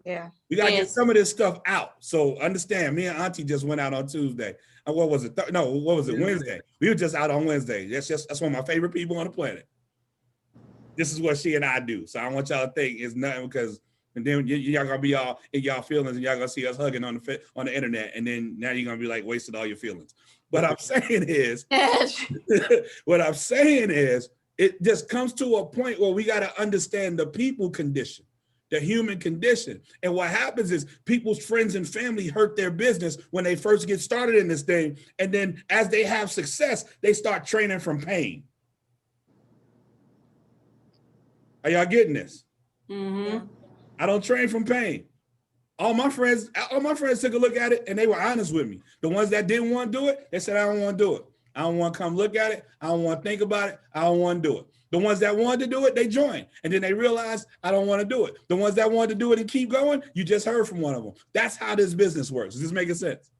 Yeah. We got to get some of this stuff out. So understand, me and Auntie just went out on Tuesday. What was it? Wednesday. We were just out on Wednesday. That's one of my favorite people on the planet. This is what she and I do. So I want y'all to think it's nothing, because, and then y'all gonna be all in y'all feelings, and y'all gonna see us hugging on the internet, and then now you're gonna be like, wasted all your feelings. What I'm saying is, it just comes to a point where we got to understand the people condition, the human condition. And what happens is people's friends and family hurt their business when they first get started in this thing. And then as they have success, they start training from pain. Are y'all getting this? Mm-hmm. I don't train from pain. All my friends took a look at it and they were honest with me. The ones that didn't want to do it, they said, I don't want to do it. I don't want to come look at it. I don't want to think about it. I don't want to do it. The ones that wanted to do it, they joined. And then they realized, I don't want to do it. The ones that wanted to do it and keep going, you just heard from one of them. That's how this business works. Is this making sense?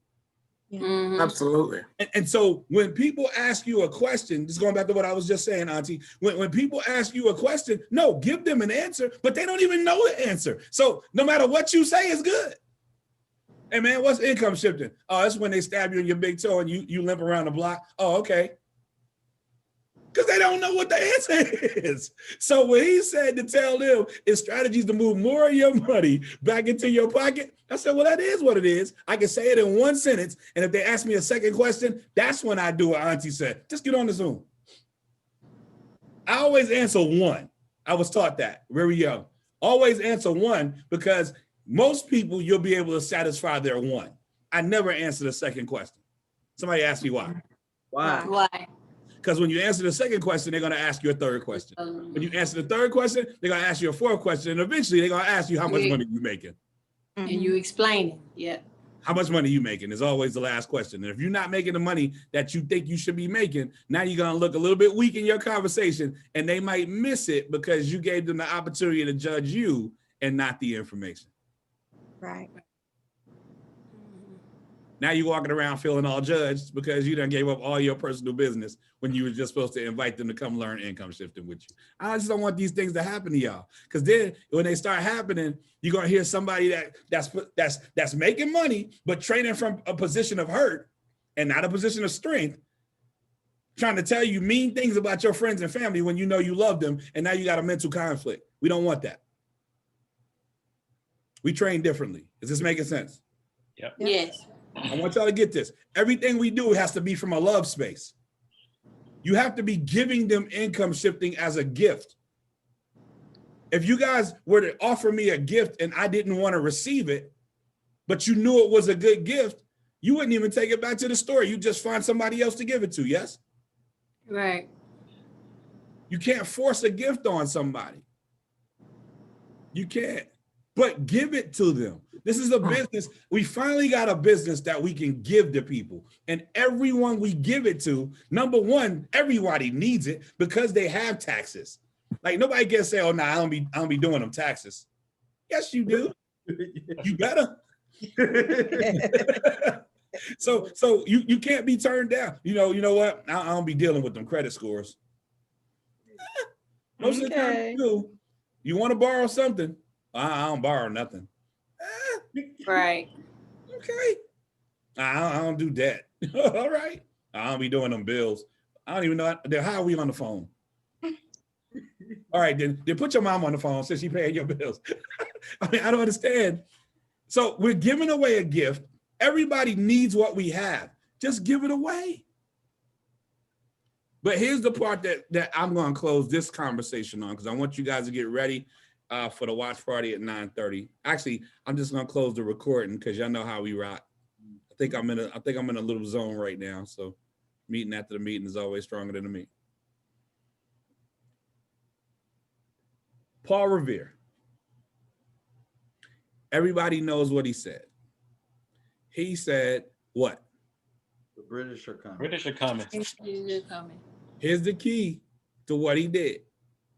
Mhm. Absolutely. And so when people ask you a question, just going back to what I was just saying, Auntie, when people ask you a question, no, give them an answer, but they don't even know the answer. So no matter what you say is good. Hey man, what's income shifting? Oh, that's when they stab you in your big toe and you limp around the block. Oh, okay. Because they don't know what the answer is. So what he said to tell them is strategies to move more of your money back into your pocket. I said, well, that is what it is. I can say it in one sentence. And if they ask me a second question, that's when I do what Auntie said. Just get on the Zoom. I always answer one. I was taught that very young. Always answer one, because most people, you'll be able to satisfy their one. I never answer the second question. Somebody asked me why. Why? Why? Because when you answer the second question, they're going to ask you a third question. When you answer the third question, they're going to ask you a fourth question. And eventually they're going to ask you how much money you making. And you explain it. Yeah. How much money you making is always the last question. And if you're not making the money that you think you should be making, now you're going to look a little bit weak in your conversation, and they might miss it because you gave them the opportunity to judge you and not the information. Right. Now you're walking around feeling all judged because you done gave up all your personal business when you were just supposed to invite them to come learn income shifting with you. I just don't want these things to happen to y'all, because then when they start happening, you're gonna hear somebody that's making money but training from a position of hurt and not a position of strength, trying to tell you mean things about your friends and family when you know you love them, and now you got a mental conflict. We don't want that. We train differently. Is this making sense? Yep. Yes. I want y'all to get this. Everything we do has to be from a love space. You have to be giving them income shifting as a gift. If you guys were to offer me a gift and I didn't want to receive it, but you knew it was a good gift, you wouldn't even take it back to the store. You just find somebody else to give it to, yes? Right. You can't force a gift on somebody. You can't, but give it to them. This is a business. We finally got a business that we can give to people. And everyone we give it to, number one, everybody needs it because they have taxes. Like nobody can say, oh, nah, I don't be doing them taxes. Yes, you do. You better. So you can't be turned down. You know what? I don't be dealing with them credit scores. Most of the time you do. You want to borrow something? I don't borrow nothing. Right. Okay. I don't do debt. All right. I don't be doing them bills. I don't even know how are we on the phone. All right, then put your mom on the phone since she paying your bills. I mean, I don't understand. So we're giving away a gift. Everybody needs what we have. Just give it away. But here's the part that I'm going to close this conversation on, because I want you guys to get ready for the watch party at 9:30. Actually, I'm just going to close the recording because y'all know how we rock. I think I'm in a little zone right now. So meeting after the meeting is always stronger than the meeting. Paul Revere. Everybody knows what he said. He said what? The British are coming. British are coming. Here's the key to what he did.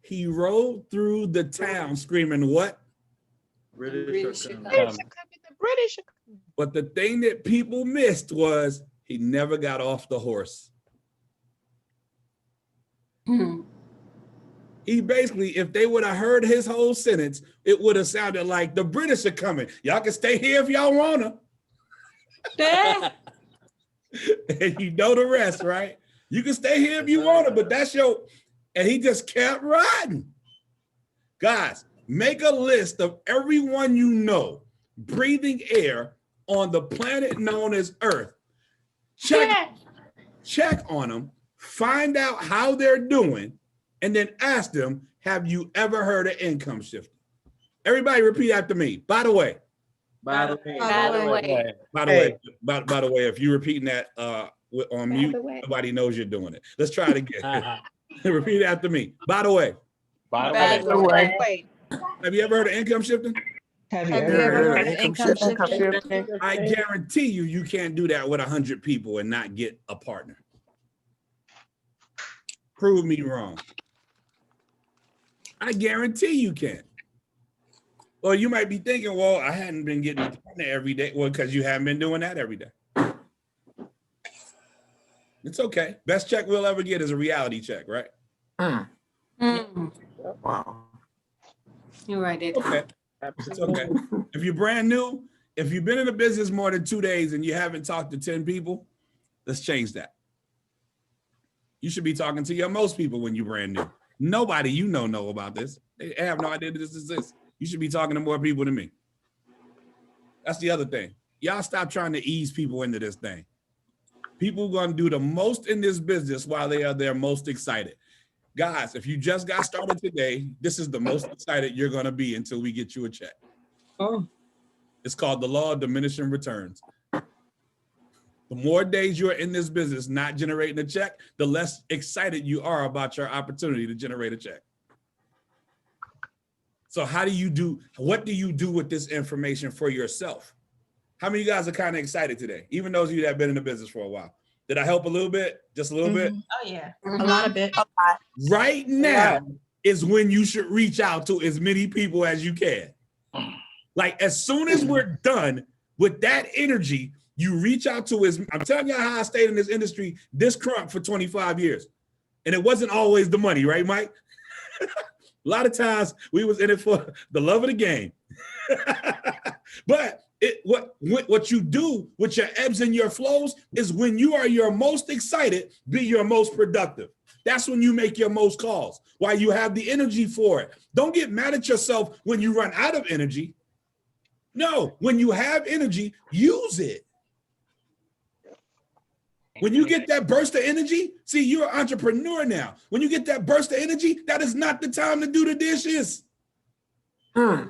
He rode through the town screaming what? British are coming. The British are coming. But the thing that people missed was he never got off the horse. He basically, if they would have heard his whole sentence, it would have sounded like the British are coming. Y'all can stay here if y'all wanna. And you know the rest, right? You can stay here if you wanna, but that's your, and he just kept riding. Guys, make a list of everyone you know breathing air on the planet known as Earth. Check on them, find out how they're doing, and then ask them, have you ever heard of income shifting? Everybody repeat after me. By the way, if you're repeating that on mute, nobody knows you're doing it. Let's try it again. Repeat after me. By the way. Have you ever heard of income shifting? Have you ever heard of income shifting? I guarantee you can't do that with 100 people and not get a partner. Prove me wrong. I guarantee you can. Well, you might be thinking, well, I hadn't been getting it every day. Well, because you haven't been doing that every day. It's okay. Best check we'll ever get is a reality check, right? Wow. You're right. Okay. It's okay. If you're brand new, if you've been in the business more than 2 days and you haven't talked to 10 people, let's change that. You should be talking to your most people when you're brand new. Nobody you know about this. They have no idea this exists. You should be talking to more people than me. That's the other thing. Y'all stop trying to ease people into this thing. People are going to do the most in this business while they are their most excited. Guys, if you just got started today, this is the most excited you're going to be until we get you a check. Oh. It's called the law of diminishing returns. The more days you're in this business not generating a check, the less excited you are about your opportunity to generate a check. So what do you do with this information for yourself? How many of you guys are kind of excited today? Even those of you that have been in the business for a while. Did I help a little bit? Just a little bit? Oh, yeah. A lot of it. Right now is when you should reach out to as many people as you can. Like as soon as we're done with that energy, you reach out to I'm telling you how I stayed in this industry, this crunk for 25 years. And it wasn't always the money, right, Mike? A lot of times we was in it for the love of the game. But what you do with your ebbs and your flows is when you are your most excited, be your most productive. That's when you make your most calls, while you have the energy for it. Don't get mad at yourself when you run out of energy. No, when you have energy, use it. When you get that burst of energy, see, you're an entrepreneur now. When you get that burst of energy, that is not the time to do the dishes. That's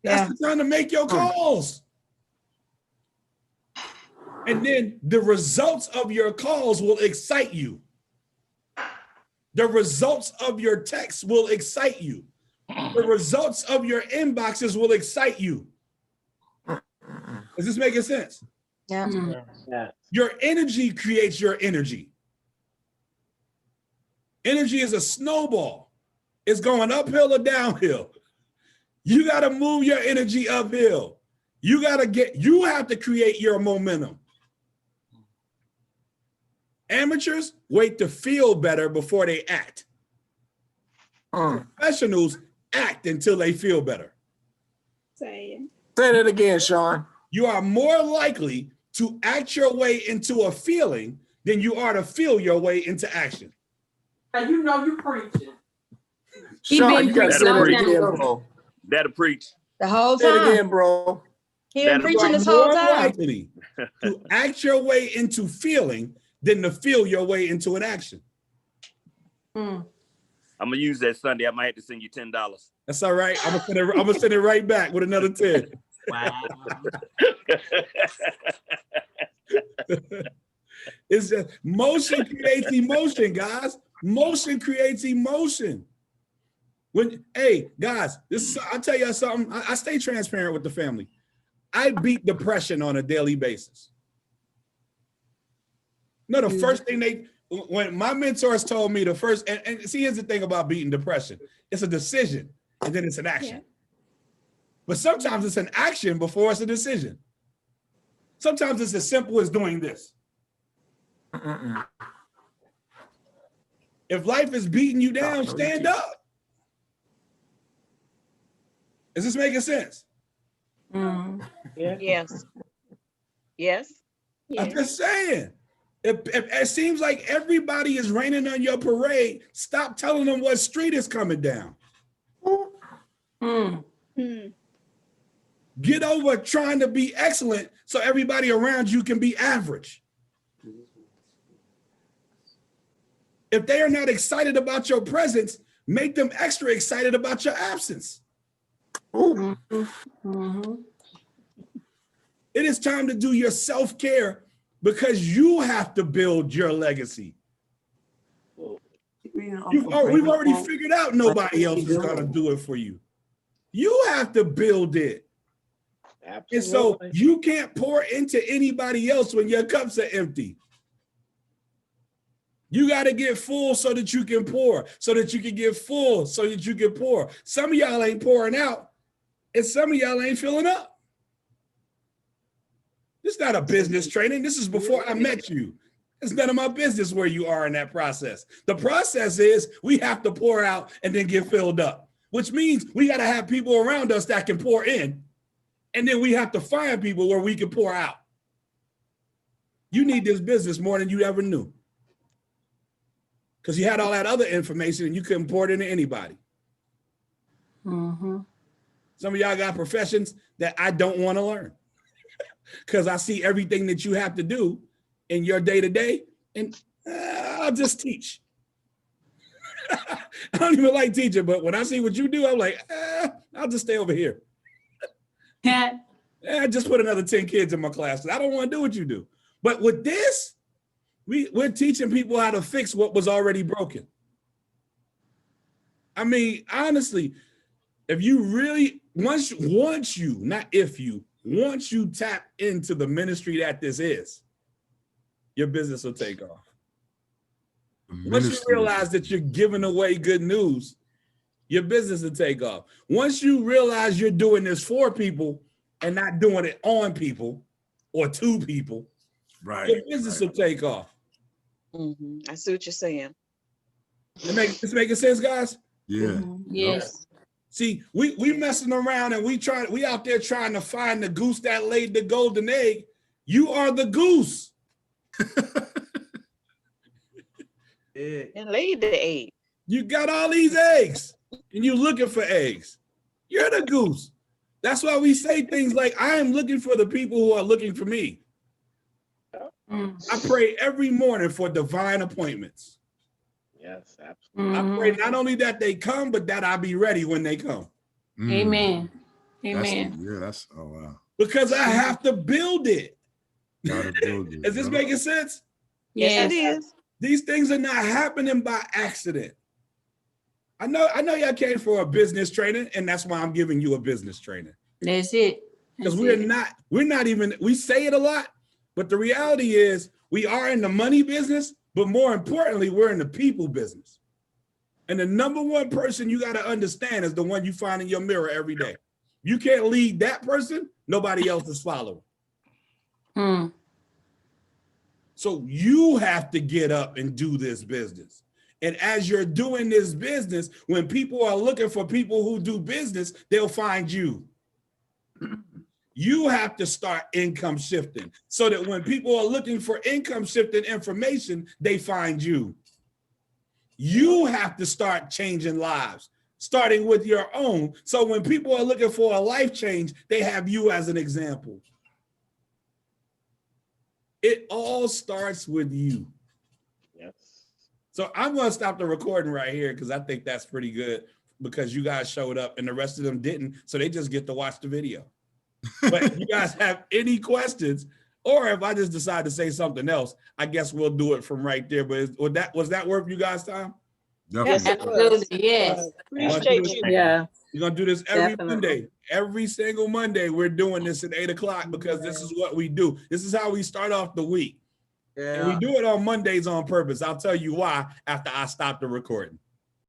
the time to make your calls. And then the results of your calls will excite you. The results of your texts will excite you. The results of your inboxes will excite you. Is this making sense? Yeah. Your energy creates your energy. Energy is a snowball. It's going uphill or downhill. You got to move your energy uphill. You have to create your momentum. Amateurs wait to feel better before they act. Professionals act until they feel better. Say that again, Sean. You are more likely to act your way into a feeling than you are to feel your way into action. And you know you're preaching. Sean, you gotta say that again, bro. That'll preach. The whole Say it time. again, bro. He been preaching this whole more time. likely to act your way into feeling than to feel your way into an action. I'm gonna use that Sunday. I might have to send you $10. That's all right. I'm gonna send it right back with another 10. Wow. It's just motion creates emotion, guys. Motion creates emotion. Hey guys, I'll tell you something. I stay transparent with the family. I beat depression on a daily basis. No, the first thing when my mentors told me and see, here's the thing about beating depression. It's a decision and then it's an action. Yeah. But sometimes it's an action before it's a decision. Sometimes it's as simple as doing this. If life is beating you down, stand up. Is this making sense? Yes. Yes. I'm just saying. If it seems like everybody is raining on your parade, stop telling them what street is coming down. Get over trying to be excellent so everybody around you can be average. If they are not excited about your presence, make them extra excited about your absence. It is time to do your self-care because you have to build your legacy. We've already figured out nobody else is going to do it for you. You have to build it. Absolutely. And so you can't pour into anybody else when your cups are empty. You got to get full so that you can pour, so that you can get full so that you can pour. Some of y'all ain't pouring out, and some of y'all ain't filling up. This is not a business training. This is before I met you. It's none of my business where you are in that process. The process is we have to pour out and then get filled up, which means we got to have people around us that can pour in, and then we have to find people where we can pour out. You need this business more than you ever knew, because you had all that other information and you couldn't pour it into anybody. Mm-hmm. Some of y'all got professions that I don't want to learn because I see everything that you have to do in your day-to-day, and I'll just teach. I don't even like teaching, but when I see what you do, I'm like, I'll just stay over here. Just put another 10 kids in my class. I don't want to do what you do. But with this, we're teaching people how to fix what was already broken. I mean, honestly, if you really, once you tap into the ministry that this is, your business will take off. Once you realize that you're giving away good news, your business will take off. Once you realize you're doing this for people and not doing it on people or to people, your business will take off. I see what you're saying. It's making sense, guys? Yeah. Yes. See, we messing around and we out there trying to find the goose that laid the golden egg. You are the goose. And laid the egg. You got all these eggs and you looking for eggs. You're the goose. That's why we say things like, I am looking for the people who are looking for me. I pray every morning for divine appointments. Yes, absolutely. I pray not only that they come, but that I be ready when they come. Amen. Amen. That's oh wow. Because I have to build it. Gotta build it. Is this making sense? Yes, it is. These things are not happening by accident. I know y'all came for a business training, and that's why I'm giving you a business training. That's it. Because we're not even, we say it a lot, but the reality is we are in the money business, but more importantly, we're in the people business. And the number one person you got to understand is the one you find in your mirror every day. You can't lead that person, nobody else is following. So you have to get up and do this business. And as you're doing this business, when people are looking for people who do business, they'll find you. You have to start income shifting so that when people are looking for income shifting information, they find you. You have to start changing lives, starting with your own. So when people are looking for a life change, they have you as an example. It all starts with you. Yes. So I'm going to stop the recording right here because I think that's pretty good because you guys showed up and the rest of them didn't. So they just get to watch the video. But if you guys have any questions, or if I just decide to say something else, I guess we'll do it from right there. But was that worth you guys' time? Yes, it was. Absolutely. Yes. Appreciate you. Yeah. We're going to do this every Definitely. Monday. Every single Monday, we're doing this at 8 o'clock because this is what we do. This is how we start off the week. And we do it on Mondays on purpose. I'll tell you why after I stop the recording.